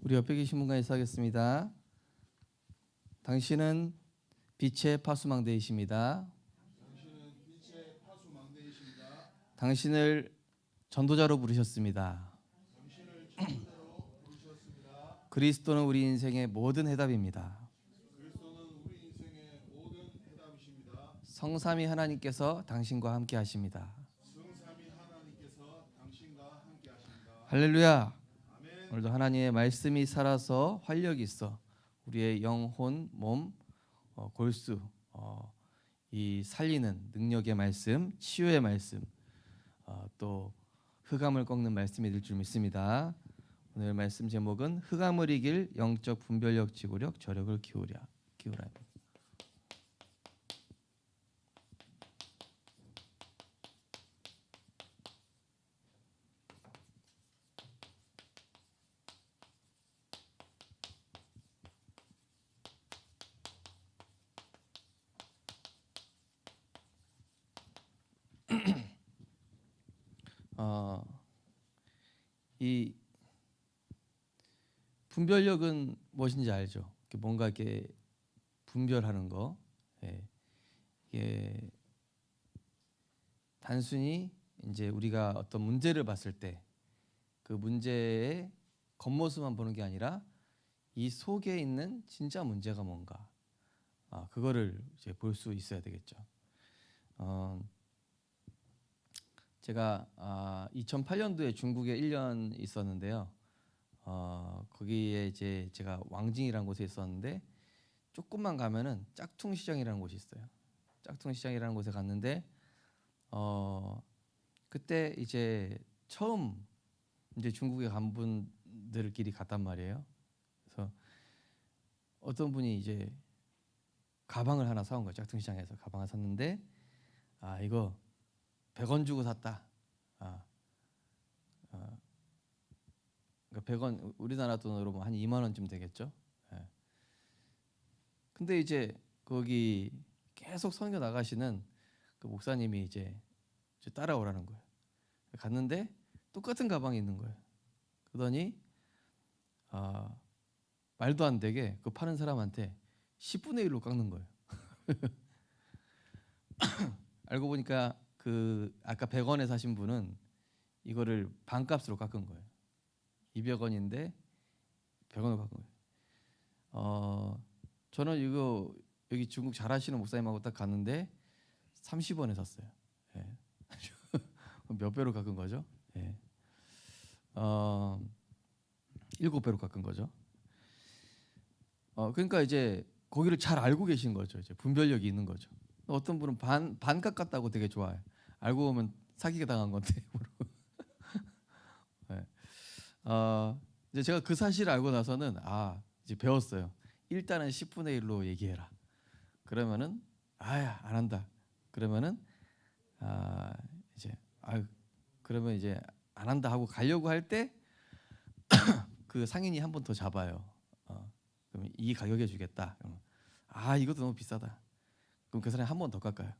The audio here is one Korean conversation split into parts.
우리 옆에 계신 분과 인사하겠습니다. 당신은 빛의 파수망대이십니다. 당신을 전도자로 부르셨습니다. 그리스도는 우리 인생의 모든 해답입니다. 성삼위 하나님께서 당신과 함께 하십니다. 할렐루야. 오늘도 하나님의 말씀이 살아서 활력이 있어 우리의 영혼, 몸, 골수 이 살리는 능력의 말씀, 치유의 말씀, 또 흑암을 꺾는 말씀이 될 줄 믿습니다. 오늘 말씀 제목은 흑암을 이길 영적 분별력, 지구력, 저력을 키우라. 이 분별력은 무엇인지 알죠? 뭔가 이렇게 분별하는 거. 이게 단순히 이제 우리가 어떤 문제를 봤을 때 그 문제의 겉모습만 보는 게 아니라 이 속에 있는 진짜 문제가 뭔가 그거를 이제 볼 수 있어야 되겠죠. 제가 2008년도에 중국에 1년 있었는데요. 거기에 이제 제가 왕징이라는 곳에 있었는데 조금만 가면은 짝퉁시장이라는 곳이 있어요. 짝퉁시장이라는 곳에 갔는데 그때 이제 처음 이제 중국에 간 분들끼리 갔단 말이에요. 그래서 어떤 분이 이제 가방을 하나 사온 거예요. 짝퉁시장에서 가방을 샀는데 이거 100원 주고 샀다. 그러니까 100원 우리나라 돈으로 한 2만 원쯤 되겠죠. 예. 근데 이제 거기 계속 선교 나가시는 그 목사님이 이제 따라오라는 거예요. 갔는데 똑같은 가방이 있는 거예요. 그러더니 말도 안 되게 그 파는 사람한테 10분의 1로 깎는 거예요. 알고 보니까 그 아까 100원에 사신 분은 이거를 반값으로 깎은 거예요. 200원인데 100원으로 깎은 거예요. 저는 이거 여기 중국 잘하시는 목사님하고 딱 갔는데 30원에 샀어요. 예. 몇 배로 깎은 거죠? 예. 7배로 깎은 거죠. 그러니까 이제 거기를 잘 알고 계신 거죠. 이제 분별력이 있는 거죠. 어떤 분은 반값 같다고 되게 좋아해요. 알고 보면 사기가 당한 건데. 네. 이제 제가 그 사실을 알고 나서는 이제 배웠어요. 일단은 10분의 1로 얘기해라. 그러면은 안 한다. 그러면은 이제 그러면 이제 안 한다 하고 가려고 할 때 그 상인이 한 번 더 잡아요. 그럼 이 가격에 주겠다. 이것도 너무 비싸다. 그럼 그 사람이 한 번 더 깎아요.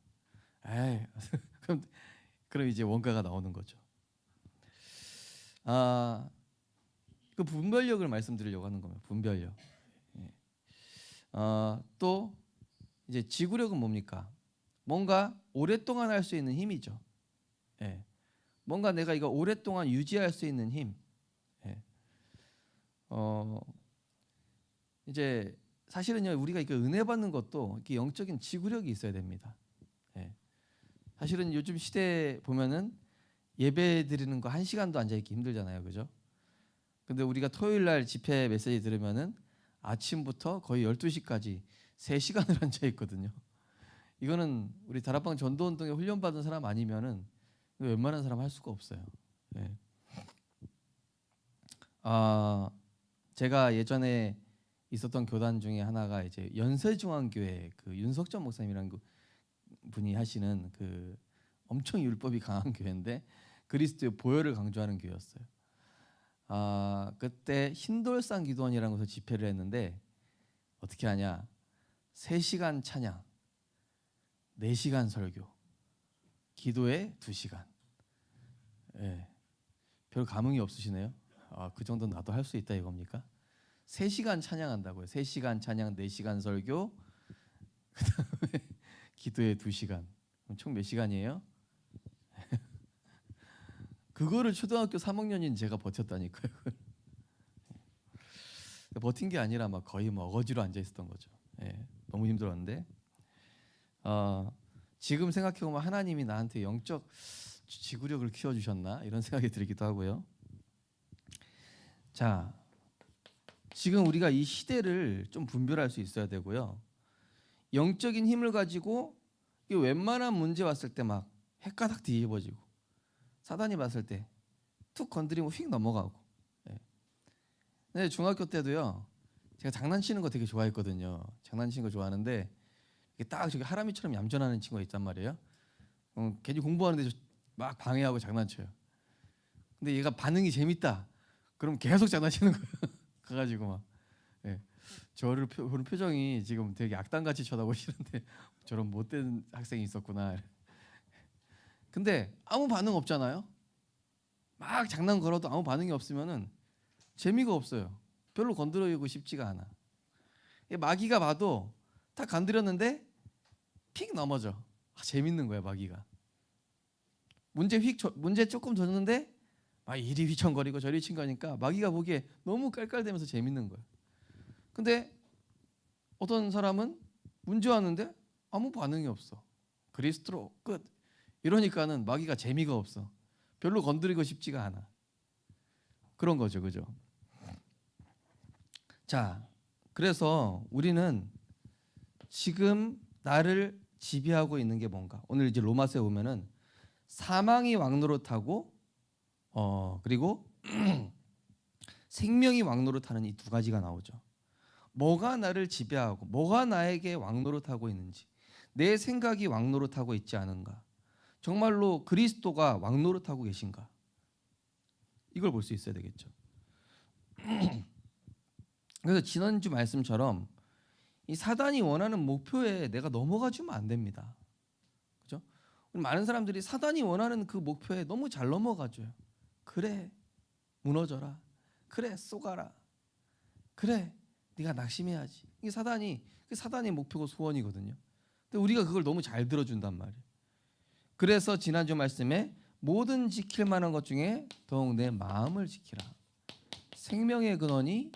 그럼 이제 원가가 나오는 거죠. 그 분별력을 말씀드리려고 하는 겁니다. 분별력. 또 이제 지구력은 뭡니까? 뭔가 오랫동안 할 수 있는 힘이죠. 뭔가 내가 이거 오랫동안 유지할 수 있는 힘. 이제 사실은요 우리가 이거 은혜 받는 것도 이렇게 영적인 지구력이 있어야 됩니다. 사실은 요즘 시대 보면은 예배 드리는 거 1시간도 앉아 있기 힘들잖아요, 그죠? 근데 우리가 토요일 날 집회 메시지 들으면은 아침부터 거의 12시까지 3시간을 앉아 있거든요. 이거는 우리 다락방 전도운동에 훈련받은 사람 아니면은 웬만한 사람 할 수가 없어요. 제가 예전에 있었던 교단 중에 하나가 이제 연세중앙교회 그 윤석전 목사님이라는 분이 하시는 그 엄청 율법이 강한 교회인데 그리스도의 보혈을 강조하는 교회였어요. 그때 흰돌산 기도원이라는 곳에서 집회를 했는데 어떻게 하냐? 3시간 찬양, 4시간 설교, 기도에 2시간. 별 감흥이 없으시네요. 그 정도는 나도 할 수 있다 이겁니까? 3시간 찬양한다고요. 3시간 찬양, 4시간 설교, 그다음에 기도에 2시간. 그럼 총 몇 시간이에요? 그거를 초등학교 3학년인 제가 버텼다니까요. 버틴 게 아니라 막 거의 뭐 어거지로 앉아 있었던 거죠. 예, 너무 힘들었는데 지금 생각해 보면 하나님이 나한테 영적 지구력을 키워 주셨나 이런 생각이 들기도 하고요. 자, 지금 우리가 이 시대를 좀 분별할 수 있어야 되고요. 영적인 힘을 가지고 웬만한 문제 왔을 때 막 헷가닥 뒤집어지고, 사단이 봤을 때 툭 건드리면 휙 넘어가고. 예. 근데 중학교 때도요, 제가 장난치는 거 되게 좋아했거든요. 장난치는 거 좋아하는데 이게 딱 저기 하람이처럼 얌전하는 친구가 있단 말이에요. 괜히 공부하는데 막 방해하고 장난쳐요. 근데 얘가 반응이 재밌다. 그럼 계속 장난치는 거예요. 가가지고 막. 예. 저를 보는 표정이 지금 되게 악당같이 쳐다보시는데 저런 못된 학생이 있었구나. 근데 아무 반응 없잖아요. 막 장난 걸어도 아무 반응이 없으면은 재미가 없어요. 별로 건드리고 싶지가 않아. 마귀가 봐도 딱 건드렸는데 픽 넘어져. 재밌는 거야 마귀가. 문제 조금 줬는데 막 이리 휘청거리고 저리 휘청거리니까 마귀가 보기에 너무 깔깔대면서 재밌는 거야. 근데 어떤 사람은 문제 왔는데 아무 반응이 없어. 그리스도로 끝. 이러니까는 마귀가 재미가 없어. 별로 건드리고 싶지가 않아. 그런 거죠, 그죠? 자, 그래서 우리는 지금 나를 지배하고 있는 게 뭔가? 오늘 이제 로마서에 보면은 사망이 왕노릇하고 그리고 생명이 왕노릇하는 이 2가지가 나오죠. 뭐가 나를 지배하고 뭐가 나에게 왕노릇하고 있는지, 내 생각이 왕노릇하고 있지 않은가, 정말로 그리스도가 왕노릇하고 계신가, 이걸 볼 수 있어야 되겠죠. 그래서 지난주 말씀처럼 이 사단이 원하는 목표에 내가 넘어가 주면 안 됩니다. 그죠? 많은 사람들이 사단이 원하는 그 목표에 너무 잘 넘어가줘요. 그래, 무너져라. 그래, 쏘가라. 그래, 네가 낙심해야지. 이게 사단의 목표고 소원이거든요. 근데 우리가 그걸 너무 잘 들어준단 말이에요. 그래서 지난주 말씀에 모든 지킬 만한 것 중에 더욱 내 마음을 지키라. 생명의 근원이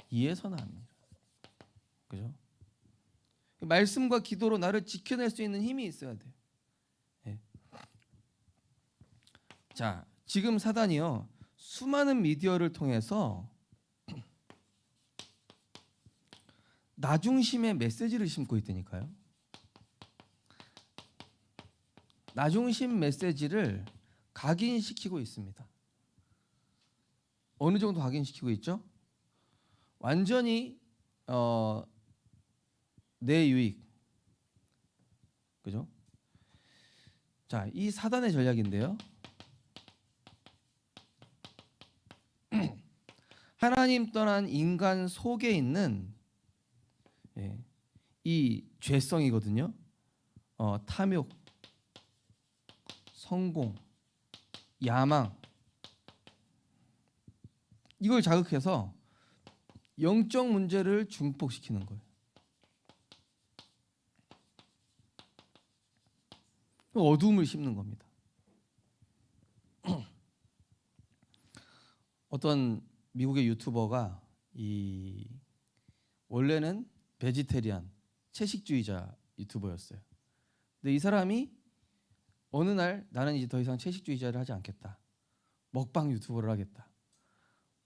이에서 납니다. 그죠? 말씀과 기도로 나를 지켜낼 수 있는 힘이 있어야 돼요. 네. 자, 지금 사단이요, 수많은 미디어를 통해서 나 중심의 메시지를 심고 있다니까요. 나 중심 메시지를 각인시키고 있습니다. 어느 정도 각인시키고 있죠? 완전히 내 유익, 그죠? 자, 이 사단의 전략인데요. 하나님 떠난 인간 속에 있는 이 죄성이거든요. 탐욕, 성공, 야망, 이걸 자극해서 영적 문제를 증폭시키는 거예요. 어두움을 심는 겁니다. 어떤 미국의 유튜버가 원래는 베지테리안, 채식주의자 유튜버였어요. 근데 이 사람이 어느 날 나는 이제 더 이상 채식주의자를 하지 않겠다. 먹방 유튜버를 하겠다.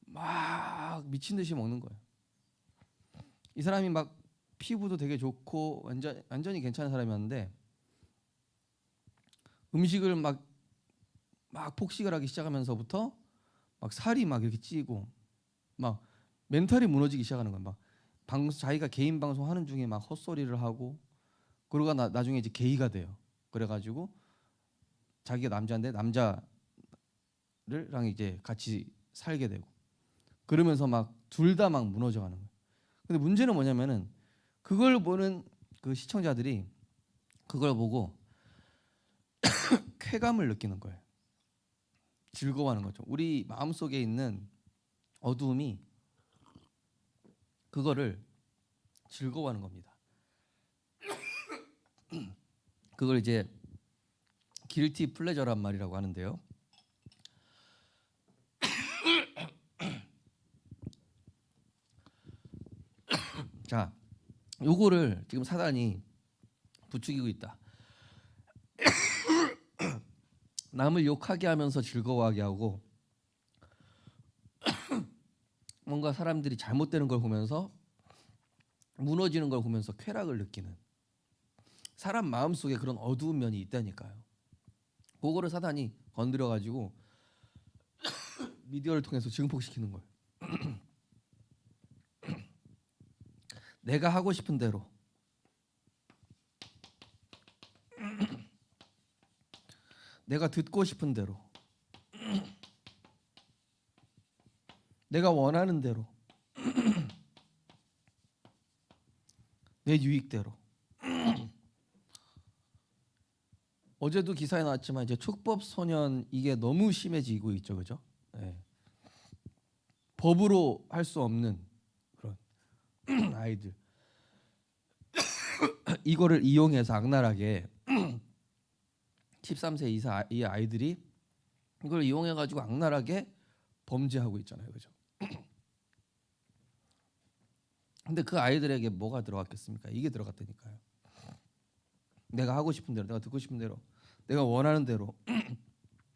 막 미친 듯이 먹는 거예요. 이 사람이 막 피부도 되게 좋고 완전히 괜찮은 사람이었는데 음식을 막 폭식을 하기 시작하면서부터 막 살이 막 이렇게 찌고 막 멘탈이 무너지기 시작하는 거예요. 막 자기가 개인 방송 하는 중에 막 헛소리를 하고, 그러고 나중에 이제 게이가 돼요. 그래가지고 자기가 남자인데 남자랑 이제 같이 살게 되고, 그러면서 막 둘 다 막 무너져가는 거예요. 근데 문제는 뭐냐면은 그걸 보는 그 시청자들이 그걸 보고 쾌감을 느끼는 거예요. 즐거워하는 거죠. 우리 마음속에 있는 어두움이 그거를 즐거워하는 겁니다. 그걸 이제 길티 플레저란 말이라고 하는데요. 자, 요거를 지금 사단이 부추기고 있다. 남을 욕하게 하면서 즐거워하게 하고 뭔가 사람들이 잘못되는 걸 보면서 무너지는 걸 보면서 쾌락을 느끼는 사람 마음속에 그런 어두운 면이 있다니까요. 그거를 사단이 건드려 가지고 미디어를 통해서 증폭시키는 거예요. 내가 하고 싶은 대로 내가 듣고 싶은 대로 내가 원하는 대로 내 유익대로. 어제도 기사에 나왔지만 이제 촉법 소년 이게 너무 심해지고 있죠, 그죠? 네. 법으로 할 수 없는 그런 아이들 이거를 이용해서 악랄하게 13세 이하 이 아이들이 이걸 이용해 가지고 악랄하게 범죄하고 있잖아요, 그죠? 근데 그 아이들에게 뭐가 들어갔겠습니까? 이게 들어갔다니까요. 내가 하고 싶은 대로, 내가 듣고 싶은 대로, 내가 원하는 대로,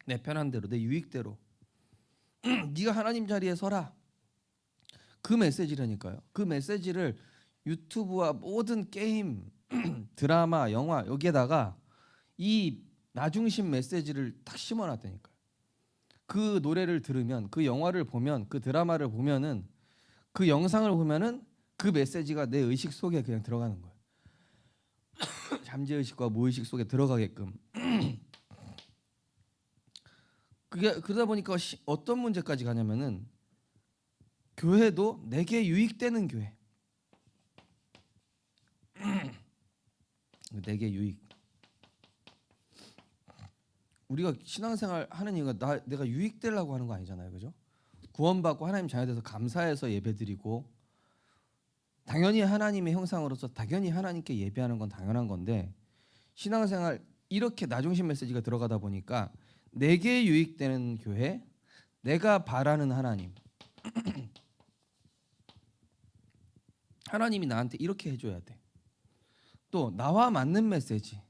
내 편한 대로, 내 유익대로. 네가 하나님 자리에 서라. 그 메시지라니까요. 그 메시지를 유튜브와 모든 게임, 드라마, 영화 여기에다가 이 나중심 메시지를 딱 심어놨다니까요. 그 노래를 들으면, 그 영화를 보면, 그 드라마를 보면은, 그 영상을 보면은 그 메시지가 내 의식 속에 그냥 들어가는 거예요. 잠재의식과 무의식 속에 들어가게끔. 그게 그러다 보니까 어떤 문제까지 가냐면은 교회도 내게 유익되는 교회. 내게 유익. 우리가 신앙생활 하는 이유가 내가 유익되려고 하는 거 아니잖아요, 그죠? 구원받고 하나님 자녀 돼서 감사해서 예배드리고 당연히 하나님의 형상으로서 당연히 하나님께 예배하는 건 당연한 건데 신앙생활 이렇게 나중심 메시지가 들어가다 보니까 내게 유익되는 교회, 내가 바라는 하나님, 하나님이 나한테 이렇게 해줘야 돼. 또 나와 맞는 메시지.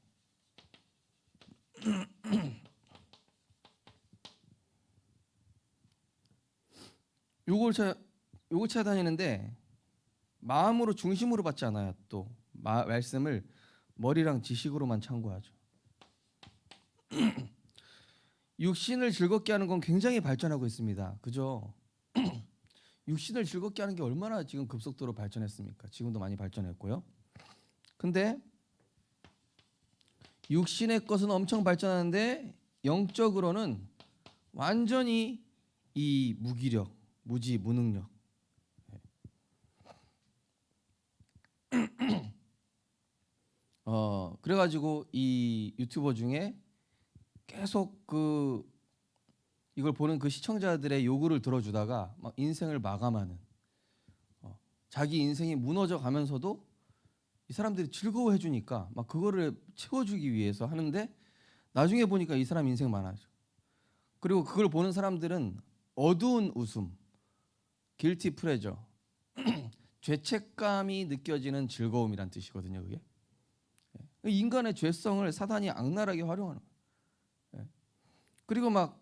요걸 찾아다니는데 마음으로 중심으로 받지 않아요. 또 말씀을 머리랑 지식으로만 참고하죠. 육신을 즐겁게 하는 건 굉장히 발전하고 있습니다. 그죠? 육신을 즐겁게 하는 게 얼마나 지금 급속도로 발전했습니까? 지금도 많이 발전했고요. 근데 육신의 것은 엄청 발전하는데 영적으로는 완전히 이 무기력, 무지, 무능력. 그래가지고 이 유튜버 중에 계속 이걸 보는 그 시청자들의 요구를 들어주다가 막 인생을 마감하는, 자기 인생이 무너져 가면서도 이 사람들이 즐거워해 주니까 막 그거를 채워주기 위해서 하는데 나중에 보니까 이 사람 인생 많아져. 그리고 그걸 보는 사람들은 어두운 웃음, 길티 플레저, 죄책감이 느껴지는 즐거움이란 뜻이거든요. 그게 인간의 죄성을 사단이 악랄하게 활용하는 거예요. 그리고 막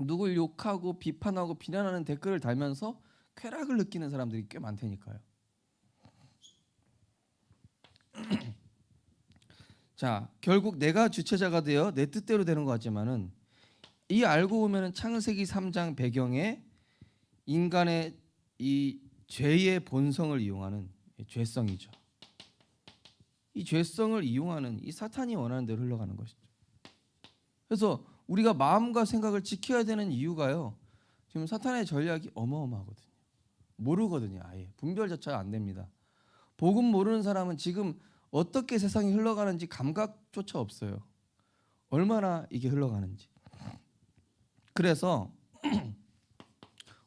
누굴 욕하고 비판하고 비난하는 댓글을 달면서 쾌락을 느끼는 사람들이 꽤 많다니까요. 자, 결국 내가 주체자가 되어 내 뜻대로 되는 것 같지만은 이 알고 보면은 창세기 3장 배경에 인간의 이 죄의 본성을 이용하는 죄성이죠. 이 죄성을 이용하는 이 사탄이 원하는 대로 흘러가는 것이죠. 그래서 우리가 마음과 생각을 지켜야 되는 이유가요. 지금 사탄의 전략이 어마어마하거든요. 모르거든요. 아예 분별 자체가 안 됩니다. 복음 모르는 사람은 지금 어떻게 세상이 흘러가는지 감각조차 없어요. 얼마나 이게 흘러가는지. 그래서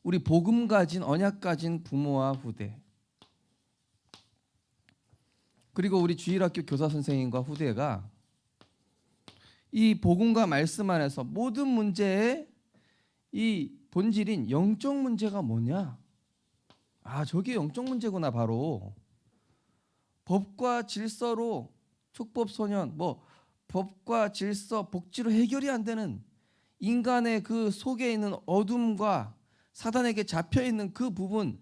우리 복음 가진 언약 가진 부모와 후대, 그리고 우리 주일학교 교사 선생님과 후대가 이 복음과 말씀 안에서 모든 문제의 이 본질인 영적 문제가 뭐냐? 아, 저게 영적 문제구나. 바로 법과 질서로 촉법 소년, 뭐 법과 질서 복지로 해결이 안 되는 인간의 그 속에 있는 어둠과 사단에게 잡혀 있는 그 부분,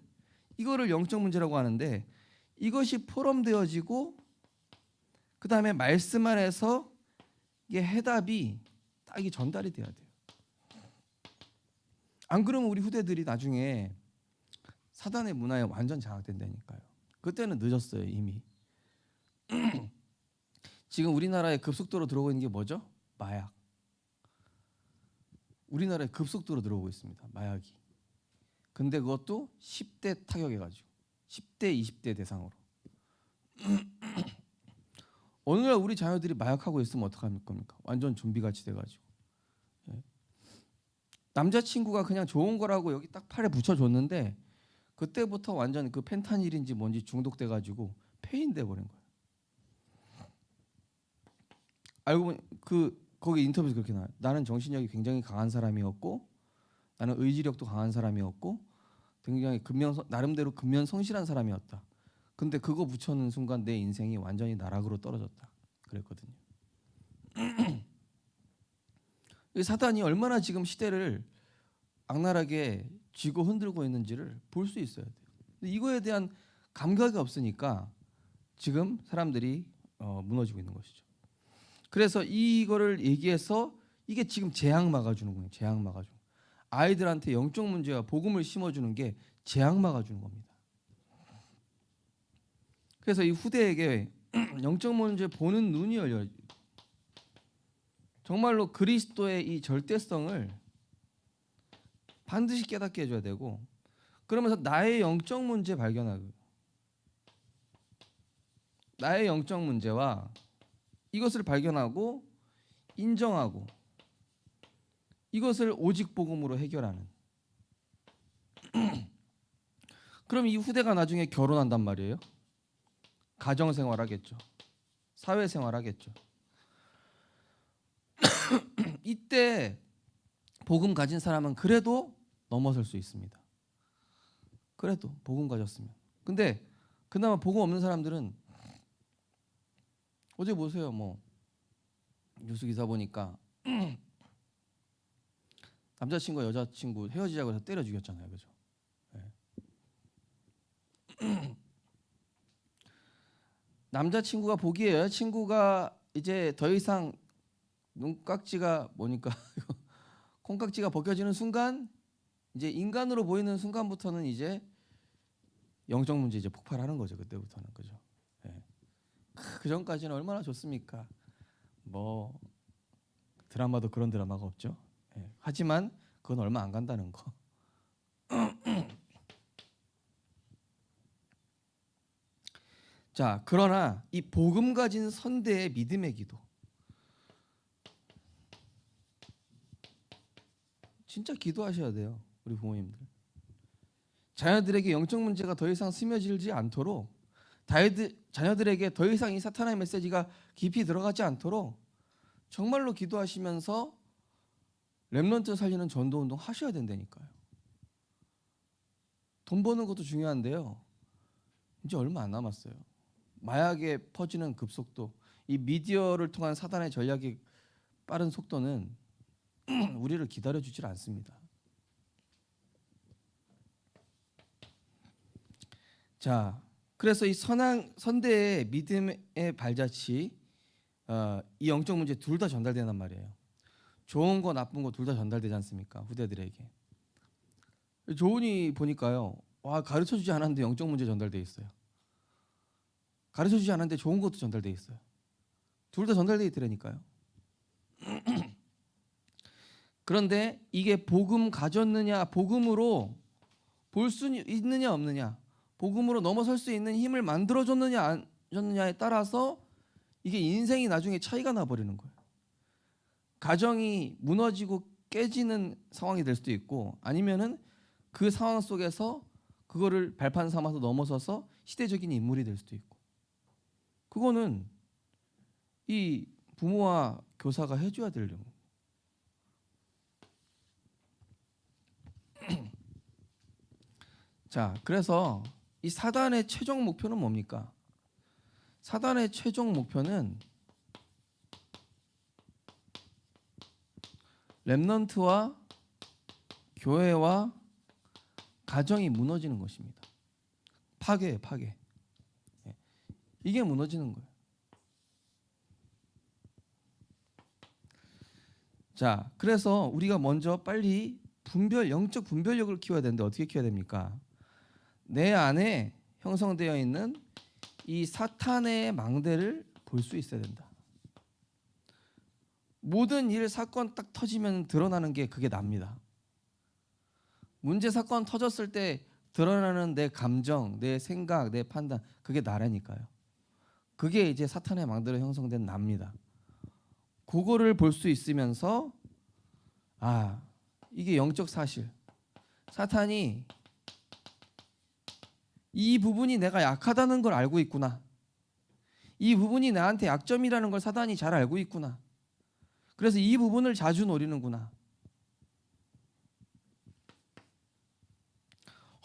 이거를 영적 문제라고 하는데, 이것이 포럼되어지고 그 다음에 말씀 안에서 이게 해답이 딱 이게 전달이 돼야 돼요. 안 그러면 우리 후대들이 나중에 사단의 문화에 완전 장악된다니까요. 그때는 늦었어요 이미. 지금 우리나라에 급속도로 들어오고 있는 게 뭐죠? 마약. 우리나라에 급속도로 들어오고 있습니다. 마약이. 근데 그것도 10대 타격해가지고 10대 20대 대상으로. 어느 날 우리 자녀들이 마약하고 있으면 어떡할 겁니까? 완전 좀비같이 돼가지고. 예. 남자친구가 그냥 좋은 거라고 여기 딱 팔에 붙여줬는데 그때부터 완전 그 펜타닐인지 뭔지 중독돼가지고 폐인돼 버린 거예요. 알고 보니 거기 인터뷰에서 그렇게 나와요. 나는 정신력이 굉장히 강한 사람이었고, 나는 의지력도 강한 사람이었고, 굉장히 나름대로 근면 성실한 사람이었다. 근데 그거 붙여놓은 순간 내 인생이 완전히 나락으로 떨어졌다. 그랬거든요. 사단이 얼마나 지금 시대를 악랄하게 쥐고 흔들고 있는지를 볼 수 있어야 돼요. 근데 이거에 대한 감각이 없으니까 지금 사람들이 무너지고 있는 것이죠. 그래서 이거를 얘기해서 이게 지금 재앙 막아주는 거예요. 재앙 막아주는. 아이들한테 영적 문제와 복음을 심어주는 게 재앙 막아주는 겁니다. 그래서 이 후대에게 영적 문제 보는 눈이 열려. 정말로 그리스도의 이 절대성을 반드시 깨닫게 해줘야 되고, 그러면서 나의 영적 문제 발견하고, 나의 영적 문제와 이것을 발견하고 인정하고 이것을 오직 복음으로 해결하는. 그럼 이 후대가 나중에 결혼한단 말이에요. 가정생활 하겠죠. 사회생활 하겠죠. 이때 복음 가진 사람은 그래도 넘어설 수 있습니다. 그래도 복음 가졌으면. 근데 그나마 복음 없는 사람들은 어제 보세요. 뭐 뉴스 기사 보니까 남자친구와 여자친구 헤어지자고 해서 때려 죽였잖아요. 그죠? 네. 남자친구가 보기에 여자친구가 이제 더 이상 눈깍지가 뭐니까 콩깍지가 벗겨지는 순간, 이제 인간으로 보이는 순간부터는 이제 영적 문제 이제 폭발하는 거죠. 그때부터는. 그죠? 네. 그 전까지는 얼마나 좋습니까? 뭐 드라마도 그런 드라마가 없죠. 네. 하지만 그건 얼마 안 간다는 거. 자, 그러나 이 복음 가진 선대의 믿음의 기도, 진짜 기도하셔야 돼요. 우리 부모님들. 자녀들에게 영적 문제가 더 이상 스며들지 않도록, 자녀들에게 더 이상 이 사탄의 메시지가 깊이 들어가지 않도록 정말로 기도하시면서 렘넌트 살리는 전도운동 하셔야 된다니까요. 돈 버는 것도 중요한데요. 이제 얼마 안 남았어요. 마약에 퍼지는 급속도, 이 미디어를 통한 사단의 전략이 빠른 속도는 우리를 기다려주질 않습니다. 자, 그래서 이 선대의 믿음의 발자취, 이 영적 문제 둘 다 전달된단 말이에요. 좋은 거 나쁜 거 둘 다 전달되지 않습니까? 후대들에게. 조은이 보니까요, 와, 가르쳐주지 않았는데 영적 문제 전달돼 있어요. 가르쳐주지 않았는데 좋은 것도 전달돼 있어요. 둘 다 전달돼 있더라니까요. 그런데 이게 복음 가졌느냐, 복음으로 볼 수 있느냐 없느냐, 복음으로 넘어설 수 있는 힘을 만들어줬느냐 안 줬느냐에 따라서 이게 인생이 나중에 차이가 나버리는 거예요. 가정이 무너지고 깨지는 상황이 될 수도 있고, 아니면은 그 상황 속에서 그거를 발판 삼아서 넘어서서 시대적인 인물이 될 수도 있고, 그거는 이 부모와 교사가 해줘야 될 일. 자, 그래서 이 사단의 최종 목표는 뭡니까? 사단의 최종 목표는 렘넌트와 교회와 가정이 무너지는 것입니다. 파괴예요, 파괴. 이게 무너지는 거예요. 자, 그래서 우리가 먼저 빨리 영적 분별력을 키워야 되는데 어떻게 키워야 됩니까? 내 안에 형성되어 있는 이 사탄의 망대를 볼 수 있어야 된다. 모든 일 사건 딱 터지면 드러나는 게 그게 납니다. 문제 사건 터졌을 때 드러나는 내 감정, 내 생각, 내 판단, 그게 나라니까요. 그게 이제 사탄의 망대로 형성된 납니다. 그거를 볼 수 있으면서 이게 영적 사실. 사탄이 이 부분이 내가 약하다는 걸 알고 있구나. 이 부분이 나한테 약점이라는 걸 사탄이 잘 알고 있구나. 그래서 이 부분을 자주 노리는구나.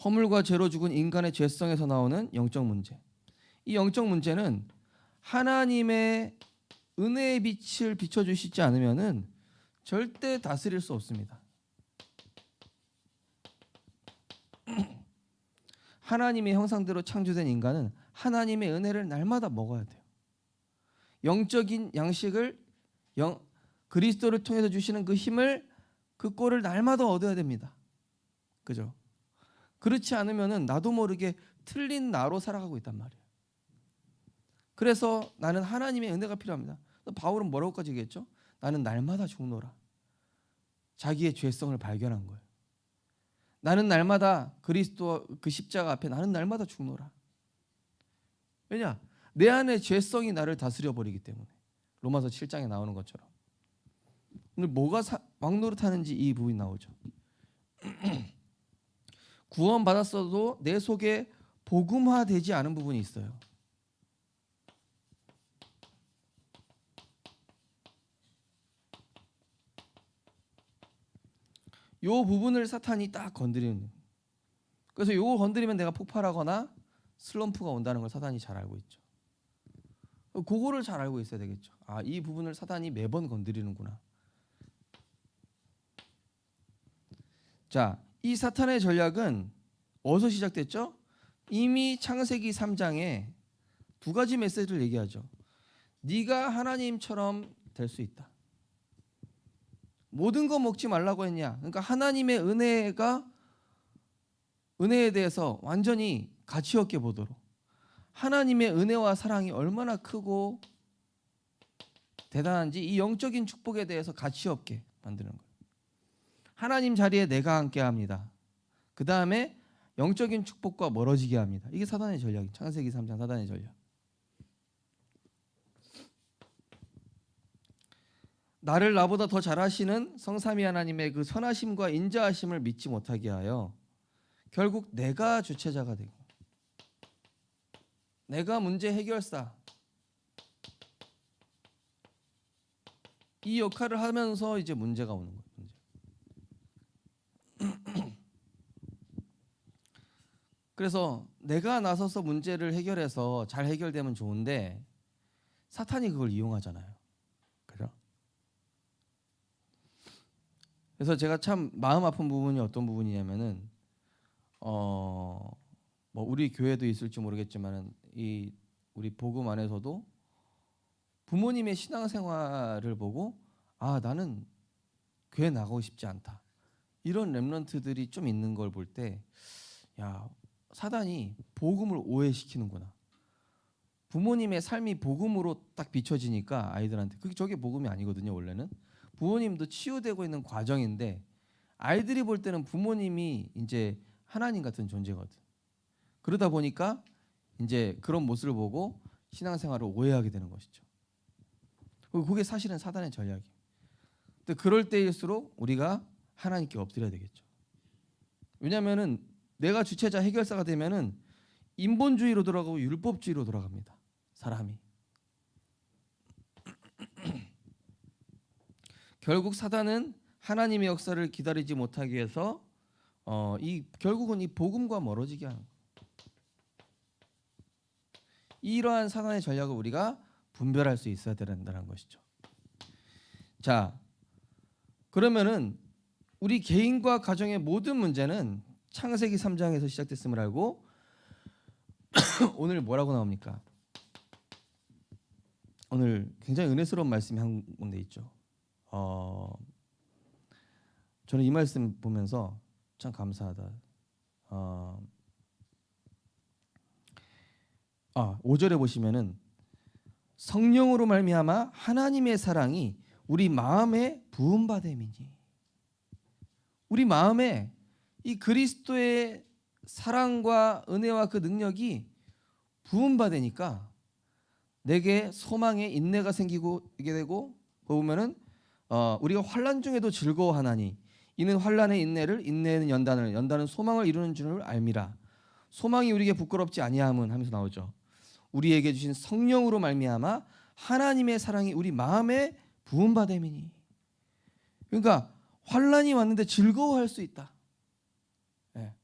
허물과 죄로 죽은 인간의 죄성에서 나오는 영적 문제. 이 영적 문제는 하나님의 은혜의 빛을 비춰주시지 않으면은 절대 다스릴 수 없습니다. 하나님의 형상대로 창조된 인간은 하나님의 은혜를 날마다 먹어야 돼요. 영적인 양식을 그리스도를 통해서 주시는 그 힘을, 그 꼴을 날마다 얻어야 됩니다. 그죠? 그렇지 않으면은 나도 모르게 틀린 나로 살아가고 있단 말이에요. 그래서 나는 하나님의 은혜가 필요합니다. 바울은 뭐라고까지 얘기했죠? 나는 날마다 죽노라. 자기의 죄성을 발견한 거예요. 나는 날마다 그리스도 그 십자가 앞에 나는 날마다 죽노라. 왜냐? 내 안에 죄성이 나를 다스려 버리기 때문에. 로마서 7장에 나오는 것처럼. 오늘 뭐가 왕노릇하는지 이 부분이 나오죠. 구원 받았어도 내 속에 복음화되지 않은 부분이 있어요. 요 부분을 사탄이 딱 건드리는 거예요. 그래서 요거 건드리면 내가 폭발하거나 슬럼프가 온다는 걸 사탄이 잘 알고 있죠. 그거를 잘 알고 있어야 되겠죠. 이 부분을 사탄이 매번 건드리는구나. 자, 이 사탄의 전략은 어디서 시작됐죠? 이미 창세기 3장에 두 가지 메시지를 얘기하죠. 네가 하나님처럼 될 수 있다. 모든 거 먹지 말라고 했냐? 그러니까 하나님의 은혜에 대해서 완전히 가치 없게 보도록, 하나님의 은혜와 사랑이 얼마나 크고 대단한지 이 영적인 축복에 대해서 가치 없게 만드는 거예요. 하나님 자리에 내가 앉게 합니다. 그 다음에 영적인 축복과 멀어지게 합니다. 이게 사단의 전략이에요. 창세기 3장 사단의 전략. 나를 나보다 더 잘하시는 성삼위 하나님의 그 선하심과 인자하심을 믿지 못하게 하여 결국 내가 주체자가 되고 내가 문제 해결사, 이 역할을 하면서 이제 문제가 오는 거예요. 그래서 내가 나서서 문제를 해결해서 잘 해결되면 좋은데 사탄이 그걸 이용하잖아요. 그죠? 그래서 제가 참 마음 아픈 부분이 어떤 부분이냐면은 뭐 우리 교회도 있을지 모르겠지만은 이 우리 복음 안에서도 부모님의 신앙생활을 보고 나는 교회 나가고 싶지 않다. 이런 렘넌트들이 좀 있는 걸 볼 때 사단이 복음을 오해시키는구나. 부모님의 삶이 복음으로 딱 비춰지니까 아이들한테 저게 복음이 아니거든요. 원래는 부모님도 치유되고 있는 과정인데 아이들이 볼 때는 부모님이 이제 하나님 같은 존재거든. 그러다 보니까 이제 그런 모습을 보고 신앙생활을 오해하게 되는 것이죠. 그게 사실은 사단의 전략이에요. 근데 그럴 때일수록 우리가 하나님께 엎드려야 되겠죠. 왜냐하면은 내가 주체자 해결사가 되면은 인본주의로 돌아가고 율법주의로 돌아갑니다. 사람이. 결국 사단은 하나님의 역사를 기다리지 못하기 위해서 결국은 이 복음과 멀어지게 하는 거예요. 이러한 사단의 전략을 우리가 분별할 수 있어야 된다는 것이죠. 자, 그러면은 우리 개인과 가정의 모든 문제는 창세기 3장에서 시작됐음을 알고 오늘 뭐라고 나옵니까? 오늘 굉장히 은혜스러운 말씀이 한 군데 있죠. 저는 이 말씀 보면서 참 감사하다. 5절에 보시면은 성령으로 말미암아 하나님의 사랑이 우리 마음에 부음받음이니. 우리 마음에 이 그리스도의 사랑과 은혜와 그 능력이 부음받으니까 내게 소망의 인내가 생기고 이게 되고 보면은 우리가 환난 중에도 즐거워하나니 이는 환난의 인내를 인내는 연단을 연단은 소망을 이루는 줄을 알미라. 소망이 우리에게 부끄럽지 아니함은 하면서 나오죠. 우리에게 주신 성령으로 말미암아 하나님의 사랑이 우리 마음에 부음받음이니. 그러니까 환난이 왔는데 즐거워할 수 있다. 네.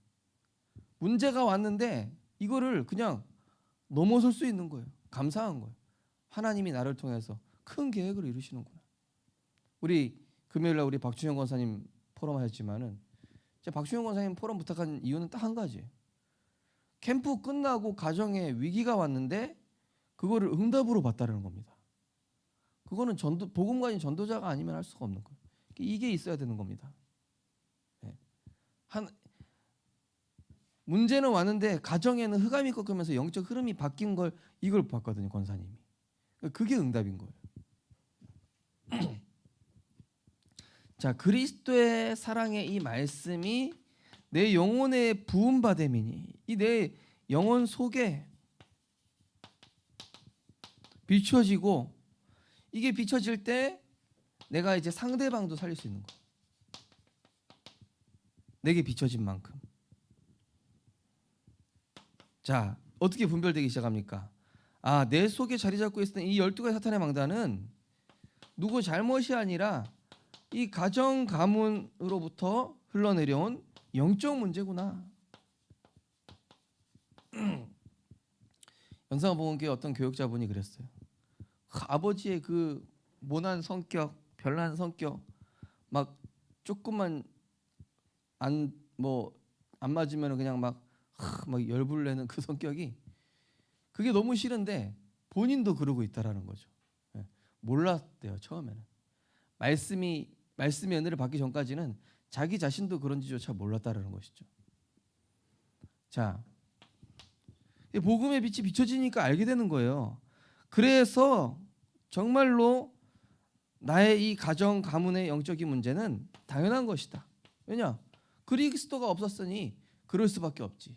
문제가 왔는데 이거를 그냥 넘어설 수 있는 거예요. 감사한 거예요. 하나님이 나를 통해서 큰 계획을 이루시는구나. 우리 금요일날 우리 박준영 권사님 포럼 하셨지만은 박준영 권사님 포럼 부탁한 이유는 딱 한 가지. 캠프 끝나고 가정에 위기가 왔는데 그거를 응답으로 봤다는 겁니다. 그거는 복음가진 전도자가 아니면 할 수가 없는 거예요. 이게 있어야 되는 겁니다. 네. 문제는 왔는데 가정에는 흑암이 꺾이면서 영적 흐름이 바뀐 걸 이걸 봤거든요, 권사님이. 그게 응답인 거예요. 자, 그리스도의 사랑의 이 말씀이 내 영혼의 부음받음이니 이 내 영혼 속에 비춰지고 이게 비춰질 때 내가 이제 상대방도 살릴 수 있는 거예요. 내게 비춰진 만큼. 자, 어떻게 분별되기 시작합니까? 내 속에 자리 잡고 있었던 이 12가지 사탄의 망단은 누구 잘못이 아니라 이 가정 가문으로부터 흘러내려온 영적 문제구나. 연상보건교회 어떤 교육자분이 그랬어요. 아버지의 그 모난 성격, 별난 성격, 막 조금만 안 맞으면 그냥 막 열불 내는 그 성격이 그게 너무 싫은데 본인도 그러고 있다라는 거죠. 몰랐대요, 처음에는. 말씀의 은혜를 받기 전까지는 자기 자신도 그런지조차 몰랐다라는 것이죠. 자, 복음의 빛이 비춰지니까 알게 되는 거예요. 그래서 정말로 나의 이 가정 가문의 영적인 문제는 당연한 것이다. 왜냐? 그리스도가 없었으니 그럴 수밖에 없지.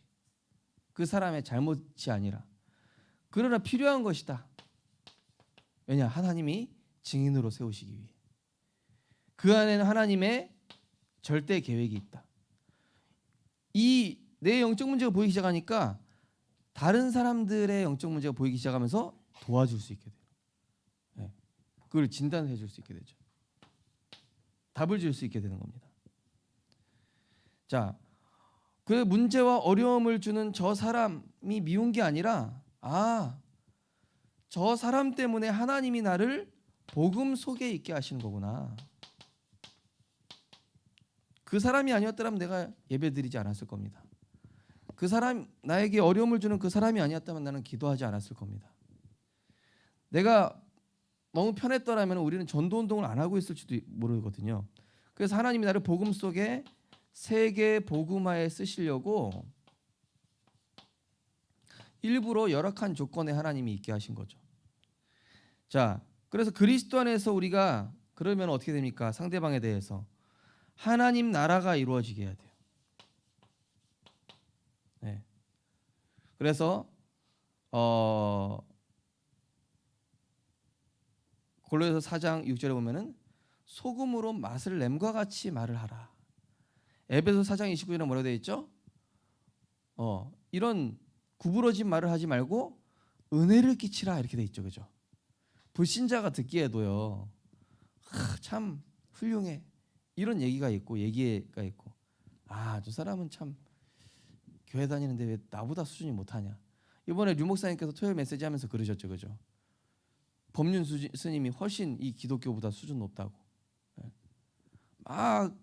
그 사람의 잘못이 아니라. 그러나 필요한 것이다. 왜냐? 하나님이 증인으로 세우시기 위해. 그 안에는 하나님의 절대 계획이 있다. 이 내 영적 문제가 보이기 시작하니까 다른 사람들의 영적 문제가 보이기 시작하면서 도와줄 수 있게 돼요. 네. 그걸 진단해 줄 수 있게 되죠. 답을 줄 수 있게 되는 겁니다. 자, 그 문제와 어려움을 주는 저 사람이 미운 게 아니라 저 사람 때문에 하나님이 나를 복음 속에 있게 하시는 거구나. 그 사람이 아니었더라면 내가 예배드리지 않았을 겁니다. 그 사람, 나에게 어려움을 주는 그 사람이 아니었다면 나는 기도하지 않았을 겁니다. 내가 너무 편했더라면 우리는 전도운동을 안 하고 있을지도 모르거든요. 그래서 하나님이 나를 복음 속에 세계 복음화에 쓰시려고 일부러 열악한 조건에 하나님이 있게 하신 거죠. 자, 그래서 그리스도 안에서 우리가 그러면 어떻게 됩니까? 상대방에 대해서 하나님 나라가 이루어지게 해야 돼요. 네. 그래서 골로새서 4장 6절에 보면은 소금으로 맛을 냄과 같이 말을 하라. 에베소 4장 29절에 뭐라고 되어 있죠? 이런 구부러진 말을 하지 말고 은혜를 끼치라 이렇게 돼 있죠, 그죠? 불신자가 듣기에도요, 참 훌륭해 이런 얘기가 있고 저 사람은 참 교회 다니는데 왜 나보다 수준이 못하냐. 이번에 류 목사님께서 토요일 메시지 하면서 그러셨죠, 그죠? 법륜 스님이 훨씬 이 기독교보다 수준 높다고. 막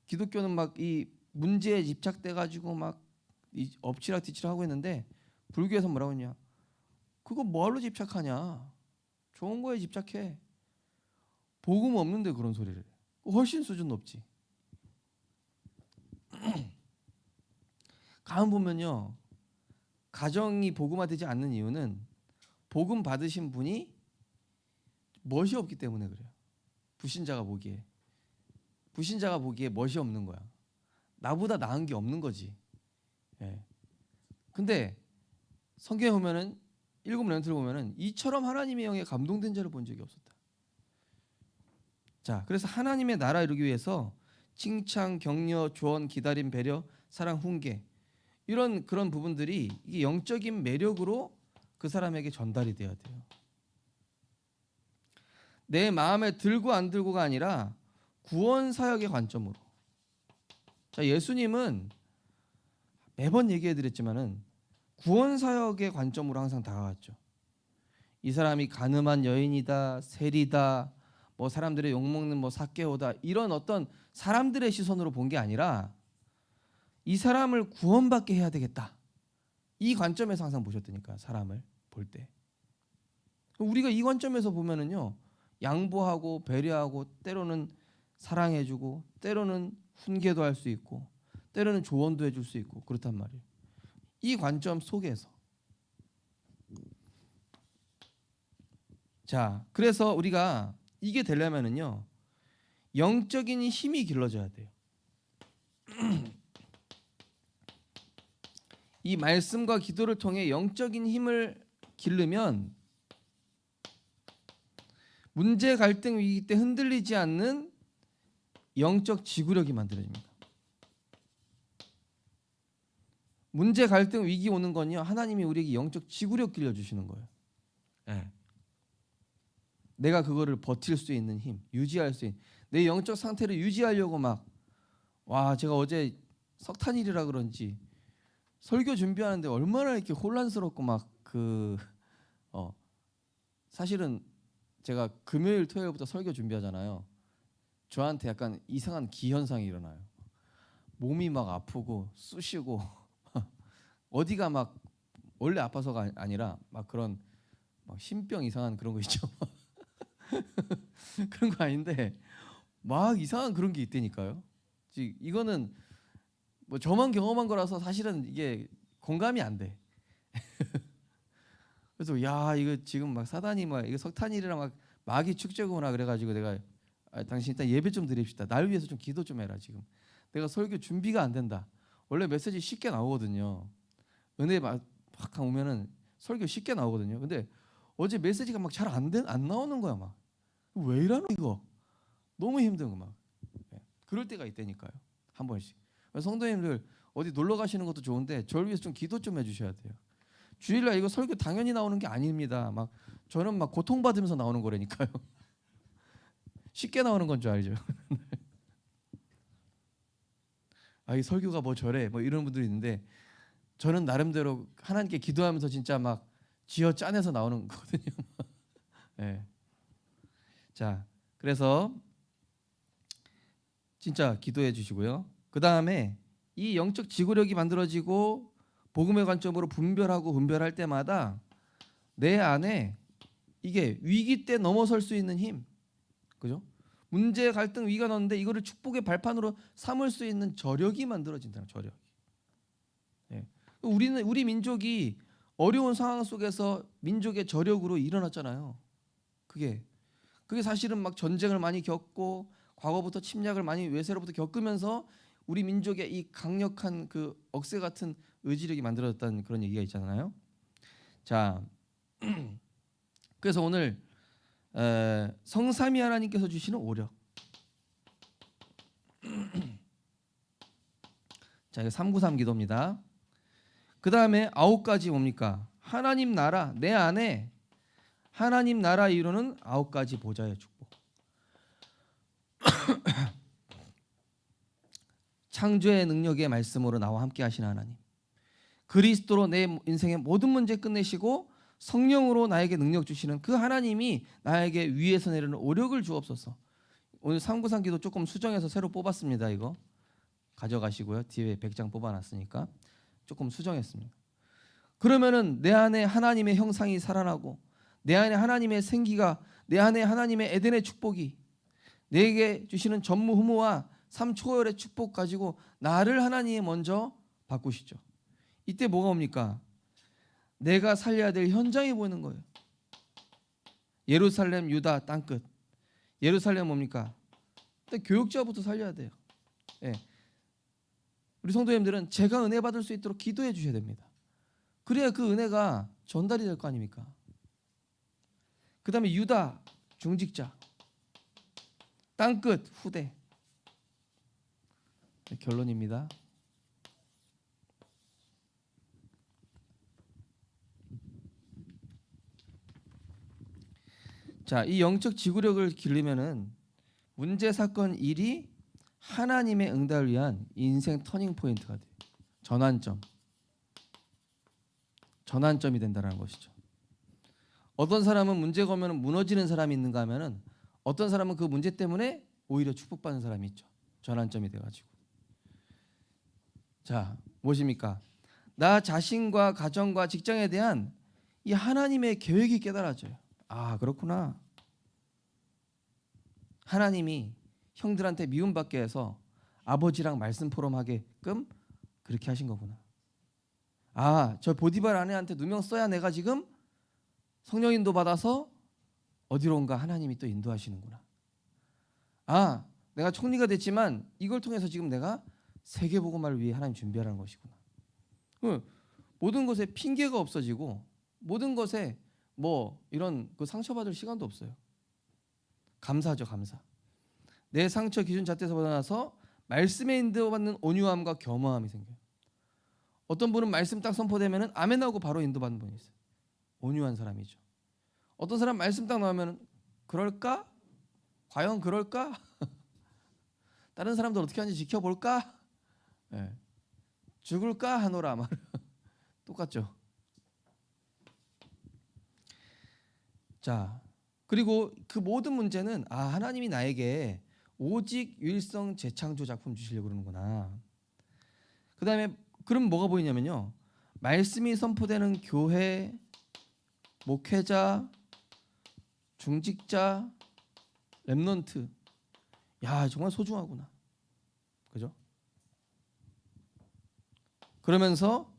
기독교는 막 이 문제에 집착돼 가지고 막 엎치락뒤치락 하고 있는데 불교에서 뭐라고 했냐? 그거 뭐하러 집착하냐? 좋은 거에 집착해. 복음 없는데 그런 소리를. 훨씬 수준 높지. 가만 보면요, 가정이 복음화되지 않는 이유는 복음 받으신 분이 멋이 없기 때문에 그래요. 불신자가 보기에 멋이 없는 거야. 나보다 나은 게 없는 거지. 예. 근데 성경에 보면은 일곱 렘넌트를 보면은 이처럼 하나님의 영에 감동된 자를 본 적이 없었다. 자, 그래서 하나님의 나라 이루기 위해서 칭찬, 격려, 조언, 기다림, 배려, 사랑, 훈계 이런 그런 부분들이 이게 영적인 매력으로 그 사람에게 전달이 돼야 돼요. 내 마음에 들고 안 들고가 아니라 구원 사역의 관점으로. 자, 예수님은 매번 얘기해 드렸지만은 구원 사역의 관점으로 항상 다가왔죠. 이 사람이 가늠한 여인이다, 세리다, 뭐 사람들의 욕먹는 뭐 삭개오다 이런 어떤 사람들의 시선으로 본 게 아니라 이 사람을 구원받게 해야 되겠다. 이 관점에서 항상 보셨다니까, 사람을 볼 때. 우리가 이 관점에서 보면은요, 양보하고 배려하고 때로는 사랑해주고 때로는 훈계도 할 수 있고 때로는 조언도 해줄 수 있고 그렇단 말이에요. 이 관점 속에서. 자, 그래서 우리가 이게 되려면은요, 영적인 힘이 길러져야 돼요. 이 말씀과 기도를 통해 영적인 힘을 기르면 문제, 갈등, 위기 때 흔들리지 않는 영적 지구력이 만들어집니다. 문제, 갈등, 위기 오는 건요, 하나님이 우리에게 영적 지구력 길러주시는 거예요. 네. 내가 그거를 버틸 수 있는 힘, 유지할 수 있는, 내 영적 상태를 유지하려고 제가 어제 석탄일이라 그런지 설교 준비하는데 얼마나 이렇게 혼란스럽고 사실은 제가 금요일 토요일부터 설교 준비하잖아요. 저한테 약간 이상한 기현상이 일어나요. 몸이 막 아프고 쑤시고 어디가 막 원래 아파서가 아니라 막 그런 신병 이상한 그런 거 있죠. 그런 거 아닌데 막 이상한 그런 게 있다니까요. 이거는 뭐 저만 경험한 거라서 사실은 이게 공감이 안 돼. 그래서 이거 지금 막 사단이 이거 석탄일이랑 마귀 축제구나 그래가지고 내가 당신 일단 예배 좀 드립시다. 날 위해서 좀 기도 좀 해라. 지금 내가 설교 준비가 안 된다. 원래 메시지 쉽게 나오거든요. 은혜 막 오면은 설교 쉽게 나오거든요. 근데 어제 메시지가 막 잘 안 나오는 거야. 막 왜 이러노 이거. 너무 힘든 거 막. 그럴 때가 있다니까요. 한 번씩. 성도님들 어디 놀러 가시는 것도 좋은데 저를 위해서 좀 기도 좀 해주셔야 돼요. 주일날 이거 설교 당연히 나오는 게 아닙니다. 저는 고통받으면서 나오는 거라니까요. 쉽게 나오는 건 줄 알죠. 이 설교가 뭐 저래 이런 분들이 있는데 저는 나름대로 하나님께 기도하면서 진짜 쥐어 짜내서 나오는 거거든요. 네. 자, 그래서 진짜 기도해 주시고요. 그 다음에 이 영적 지구력이 만들어지고 복음의 관점으로 분별할 때마다 내 안에 이게 위기 때 넘어설 수 있는 힘, 그죠? 문제, 갈등, 위기가 넣는데 이거를 축복의 발판으로 삼을 수 있는 저력이 만들어진다는 저력. 예. 우리 민족이 어려운 상황 속에서 민족의 저력으로 일어났잖아요. 그게 사실은 전쟁을 많이 겪고 과거부터 침략을 많이 외세로부터 겪으면서 우리 민족의 이 강력한 그 억새 같은 의지력이 만들어졌다는 그런 얘기가 있잖아요. 자, 그래서 오늘 성삼위 하나님께서 주시는 오력. 자, 이거 393 기도입니다. 그 다음에 9가지 뭡니까? 하나님 나라, 내 안에 하나님 나라 이루는 9가지 보좌의 축복. 창조의 능력의 말씀으로 나와 함께 하시는 하나님, 그리스도로 내 인생의 모든 문제 끝내시고 성령으로 나에게 능력 주시는 그 하나님이 나에게 위에서 내리는 오력을 주옵소서. 오늘 393 기도 조금 수정해서 새로 뽑았습니다. 이거 가져가시고요. 뒤에 100장 뽑아놨으니까 조금 수정했습니다. 그러면은 내 안에 하나님의 형상이 살아나고, 내 안에 하나님의 생기가, 내 안에 하나님의 에덴의 축복이, 내게 주시는 전무후무와 삼초월의 축복 가지고 나를 하나님이 먼저 바꾸시죠. 이때 뭐가 옵니까? 내가 살려야 될 현장이 보이는 거예요. 예루살렘 유다 땅끝. 예루살렘 뭡니까? 일단 교육자부터 살려야 돼요. 예. 우리 성도님들은 제가 은혜 받을 수 있도록 기도해 주셔야 됩니다. 그래야 그 은혜가 전달이 될 거 아닙니까? 그 다음에 유다 중직자, 땅끝 후대. 네, 결론입니다. 자, 이 영적 지구력을 기르면은 문제 사건 일이 하나님의 응답을 위한 인생 터닝 포인트가 돼요. 전환점이 된다는 것이죠. 어떤 사람은 문제가 오면 무너지는 사람이 있는가 하면은 어떤 사람은 그 문제 때문에 오히려 축복받는 사람이 있죠. 전환점이 돼가지고. 자, 무엇입니까? 나 자신과 가정과 직장에 대한 이 하나님의 계획이 깨달아져요. 아, 그렇구나. 하나님이 형들한테 미움받게 해서 아버지랑 말씀 포럼하게끔 그렇게 하신 거구나. 아, 저 보디발 아내한테 누명 써야 내가 지금 성령 인도 받아서 어디론가 하나님이 또 인도하시는구나. 아, 내가 총리가 됐지만 이걸 통해서 지금 내가 세계복음화를 위해 하나님 준비하라는 것이구나. 모든 것에 핑계가 없어지고 모든 것에 뭐 이런 그 상처받을 시간도 없어요. 감사죠, 감사. 내 상처 기준 잣대에서 벗어나서 말씀에 인도받는 온유함과 겸허함이 생겨요. 어떤 분은 말씀 딱 선포되면은 아멘하고 바로 인도받는 분이 있어요. 온유한 사람이죠. 어떤 사람 말씀 딱 나오면은 그럴까? 과연 그럴까? 다른 사람들 어떻게 하는지 지켜볼까? 네. 죽을까 하노라 말. 똑같죠. 자, 그리고 그 모든 문제는 하나님이 나에게 오직 유일성 재창조 작품 주시려고 그러는구나. 그 다음에 그럼 뭐가 보이냐면요, 말씀이 선포되는 교회, 목회자, 중직자, 렘넌트, 야 정말 소중하구나. 그죠? 그러면서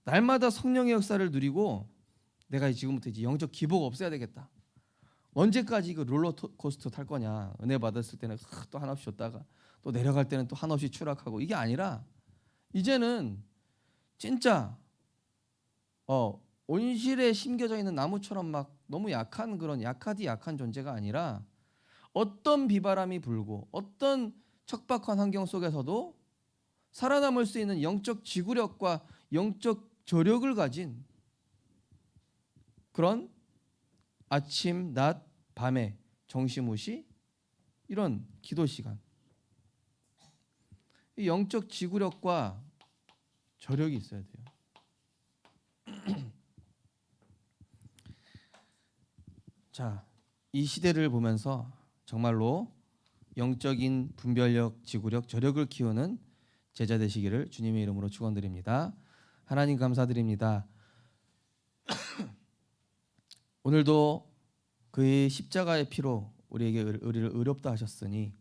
날마다 성령의 역사를 누리고 내가 지금부터 이제 영적 기복 없애야 되겠다. 언제까지 그 롤러코스터 탈 거냐. 은혜 받았을 때는 또 한없이 줬다가 또 내려갈 때는 또 한없이 추락하고, 이게 아니라 이제는 진짜 온실에 심겨져 있는 나무처럼 막 너무 약한 그런 약한 존재가 아니라 어떤 비바람이 불고 어떤 척박한 환경 속에서도 살아남을 수 있는 영적 지구력과 영적 저력을 가진 그런 아침, 낮, 밤에 정시무시 이런 기도 시간, 이 영적 지구력과 저력이 있어야 돼요. 자, 이 시대를 보면서 정말로 영적인 분별력, 지구력, 저력을 키우는 제자 되시기를 주님의 이름으로 축원드립니다. 하나님 감사드립니다. 오늘도 그의 십자가의 피로 우리를 의롭다 하셨으니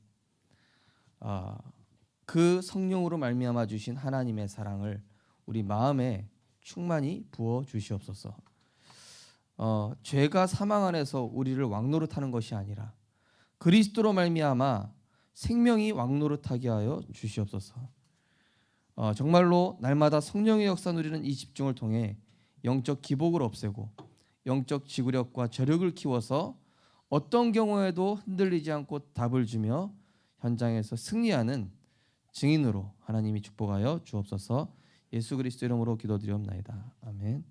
그 성령으로 말미암아 주신 하나님의 사랑을 우리 마음에 충만히 부어 주시옵소서. 죄가 사망 안에서 우리를 왕노릇하는 것이 아니라 그리스도로 말미암아 생명이 왕노릇하게 하여 주시옵소서. 정말로 날마다 성령의 역사 누리는 이 집중을 통해 영적 기복을 없애고 영적 지구력과 저력을 키워서 어떤 경우에도 흔들리지 않고 답을 주며 현장에서 승리하는 증인으로 하나님 하나님이 축복하여 주옵소서. 예수 그리스도 이름으로 기도드리옵나이다. 아멘.